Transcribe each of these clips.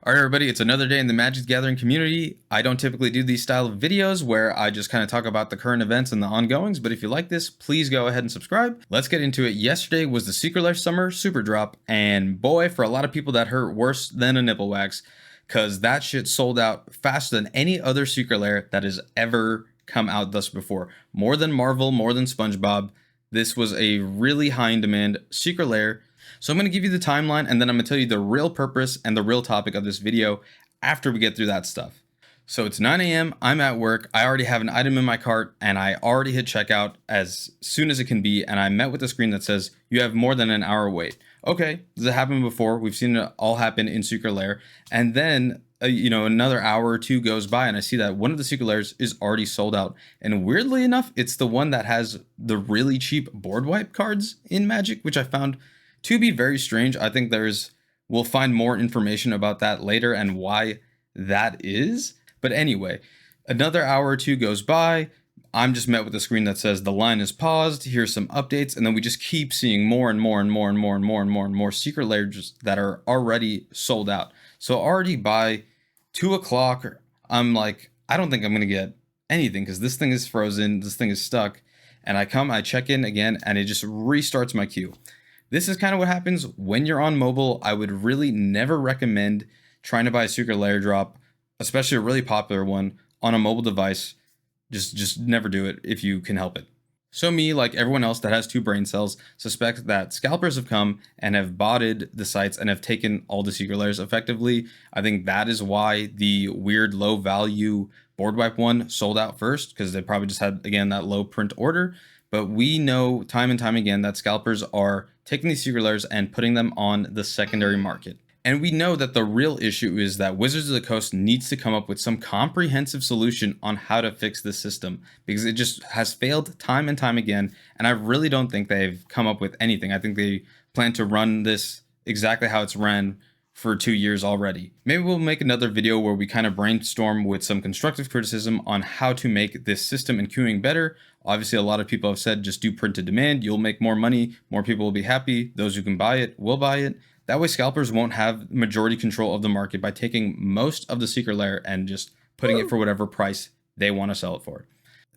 Alright everybody, it's another day in the Magic the Gathering community. I don't typically do these style of videos where I just kind of talk about the current events and the ongoings, but if you like this, please go ahead and subscribe. Let's get into it. Yesterday was the Secret Lair Summer Superdrop, and boy, for a lot of people that hurt worse than a nipple wax, because that shit sold out faster than any other Secret Lair that has ever come out thus before. More than Marvel, more than SpongeBob. This was a really high in demand Secret Lair. So I'm going to give you the timeline, and then I'm going to tell you the real purpose and the real topic of this video after we get through that stuff. So it's 9 a.m. I'm at work. I already have an item in my cart and I already hit checkout as soon as it can be. And I met with a screen that says you have more than an hour wait. Okay, this has happened before. We've seen it all happen in Secret Lair. And then another hour or two goes by and I see that one of the Secret Lairs is already sold out. And weirdly enough, it's the one that has the really cheap board wipe cards in Magic, which I found to be very strange. I think we'll find more information about that later and why that is. But anyway, another hour or two goes by. I'm just met with a screen that says the line is paused. Here's some updates. And then we just keep seeing more and more and more and more and more and more and more Secret Lairs that are already sold out. So already by 2 o'clock, I'm like, I don't think I'm going to get anything because this thing is frozen. This thing is stuck. And I check in again, and it just restarts my queue. This is kind of what happens when you're on mobile. I would really never recommend trying to buy a Secret Lair drop, especially a really popular one, on a mobile device. Just never do it if you can help it. So me, like everyone else that has 2 brain cells, suspect that scalpers have come and have botted the sites and have taken all the Secret Lairs effectively. I think that is why the weird low value board wipe one sold out first, because they probably just had, again, that low print order. But we know time and time again that scalpers are taking these Secret Lairs and putting them on the secondary market. And we know that the real issue is that Wizards of the Coast needs to come up with some comprehensive solution on how to fix this system, because it just has failed time and time again. And I really don't think they've come up with anything. I think they plan to run this exactly how it's ran for 2 years already. Maybe we'll make another video where we kind of brainstorm with some constructive criticism on how to make this system and queuing better. Obviously, a lot of people have said just do print to demand. You'll make more money. More people will be happy. Those who can buy it will buy it. That way, scalpers won't have majority control of the market by taking most of the Secret Lair and just putting it for whatever price they want to sell it for.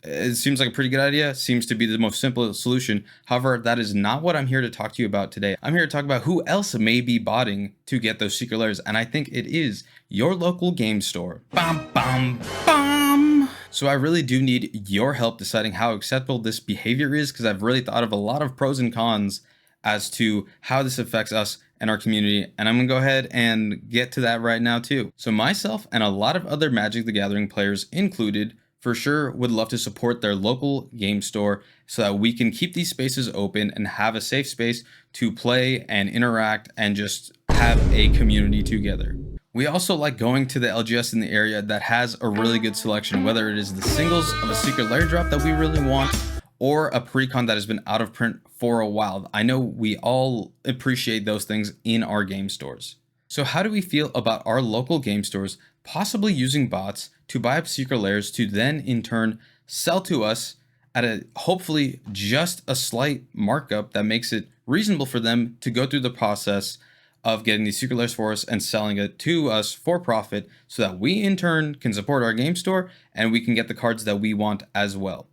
It seems like a pretty good idea. Seems to be the most simple solution. However, that is not what I'm here to talk to you about today. I'm here to talk about who else may be botting to get those Secret Lairs, and I think it is your local game store. Bam, bam, bam. So I really do need your help deciding how acceptable this behavior is, because I've really thought of a lot of pros and cons as to how this affects us and our community, and I'm gonna go ahead and get to that right now too. So myself and a lot of other Magic the Gathering players included for sure would love to support their local game store so that we can keep these spaces open and have a safe space to play and interact and just have a community together. We also like going to the LGS in the area that has a really good selection, whether it is the singles of a Secret Lair drop that we really want or a precon that has been out of print for a while. I know we all appreciate those things in our game stores. So how do we feel about our local game stores possibly using bots to buy up Secret Lairs to then in turn sell to us at a hopefully just a slight markup that makes it reasonable for them to go through the process of getting these Secret Lairs for us and selling it to us for profit, so that we in turn can support our game store and we can get the cards that we want as well.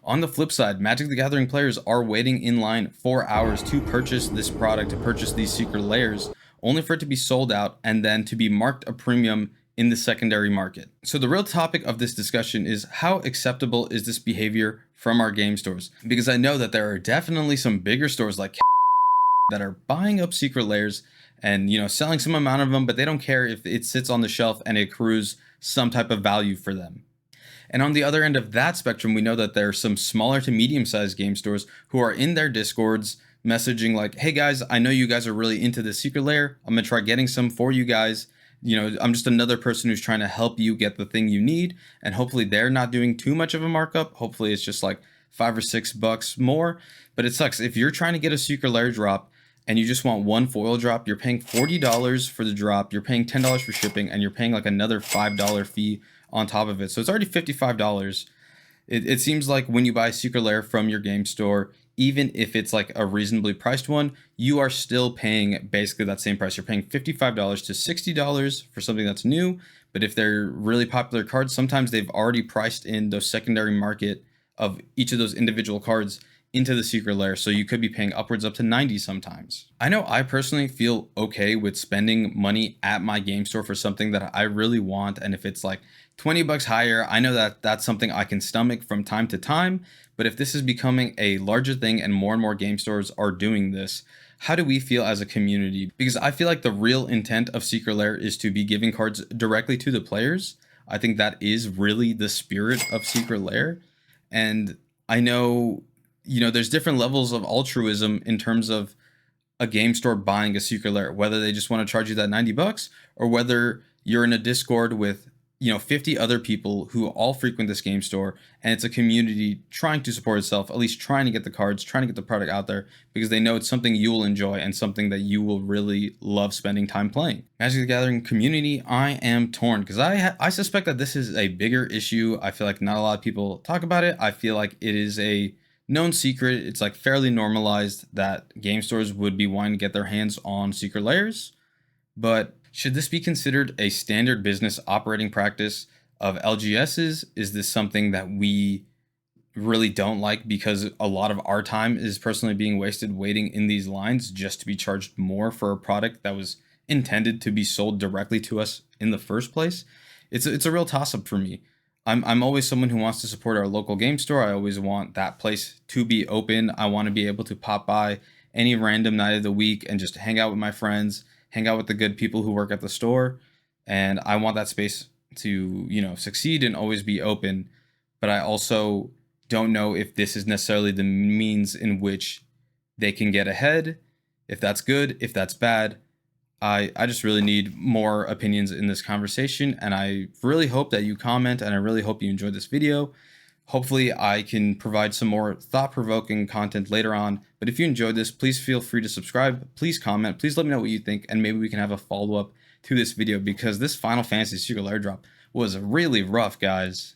On the flip side, Magic the Gathering players are waiting in line for hours to purchase this product, to purchase these Secret Lairs, only for it to be sold out and then to be marked a premium in the secondary market. So the real topic of this discussion is how acceptable is this behavior from our game stores? Because I know that there are definitely some bigger stores like that are buying up Secret Lairs and selling some amount of them, but they don't care if it sits on the shelf and it accrues some type of value for them. And on the other end of that spectrum, we know that there are some smaller to medium-sized game stores who are in their Discords messaging like, hey guys, I know you guys are really into this Secret Lair. I'm gonna try getting some for you guys. I'm just another person who's trying to help you get the thing you need. And hopefully they're not doing too much of a markup. Hopefully it's just like $5 or $6 more. But it sucks. If you're trying to get a Secret Lair drop and you just want one foil drop, you're paying $40 for the drop, you're paying $10 for shipping, and you're paying like another $5 fee on top of it. So it's already $55. It seems like when you buy Secret Lair from your game store, even if it's like a reasonably priced one, you are still paying basically that same price. You're paying $55 to $60 for something that's new. But if they're really popular cards, sometimes they've already priced in those secondary market of each of those individual cards into the secret lair, so you could be paying upwards up to 90 sometimes. I know I personally feel okay with spending money at my game store for something that I really want, and if it's like 20 bucks higher, I know that that's something I can stomach from time to time. But if this is becoming a larger thing and more game stores are doing this, how do we feel as a community? Because I feel like the real intent of Secret Lair is to be giving cards directly to the players. I think that is really the spirit of Secret Lair. And I know, there's different levels of altruism in terms of a game store buying a Secret Lair, whether they just want to charge you that 90 bucks or whether you're in a Discord with 50 other people who all frequent this game store, and it's a community trying to support itself, at least trying to get the cards, trying to get the product out there because they know it's something you will enjoy and something that you will really love spending time playing. Magic the Gathering community, I am torn because I suspect that this is a bigger issue. I feel like not a lot of people talk about it. I feel like it is a known secret. It's like fairly normalized that game stores would be wanting to get their hands on secret lairs. But should this be considered a standard business operating practice of LGSs? Is this something that we really don't like because a lot of our time is personally being wasted waiting in these lines just to be charged more for a product that was intended to be sold directly to us in the first place? It's a real toss-up for me. I'm always someone who wants to support our local game store. I always want that place to be open. I want to be able to pop by any random night of the week and just hang out with my friends, hang out with the good people who work at the store. And I want that space to, succeed and always be open. But I also don't know if this is necessarily the means in which they can get ahead, if that's good, if that's bad. I just really need more opinions in this conversation, and I really hope that you comment, and I really hope you enjoyed this video. Hopefully I can provide some more thought-provoking content later on, but if you enjoyed this, please feel free to subscribe, please comment, please let me know what you think, and maybe we can have a follow-up to this video because this Final Fantasy Secret Lair drop was really rough, guys.